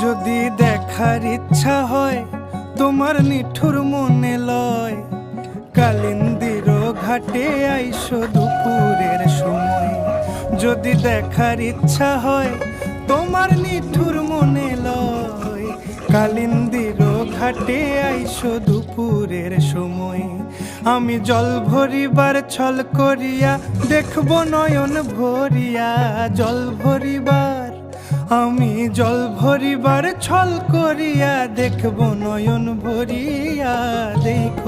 যদি দেখার ইচ্ছা হয় তোমার নিঠুর মনে লয়, কালিন্দির ঘাটে আইসো দুপুরের সময়। যদি দেখার ইচ্ছা হয় তোমার নিঠুর মনে লয়, কালিন্দির ঘাটে আইসো দুপুরের সময়। আমি জল ভরিবার ছল করিয়া দেখব নয়ন ভরিয়া, জল ভরিবার আমি জল ভরিবার ছল করিয়া দেখব নয়ন ভরিয়া। দেখো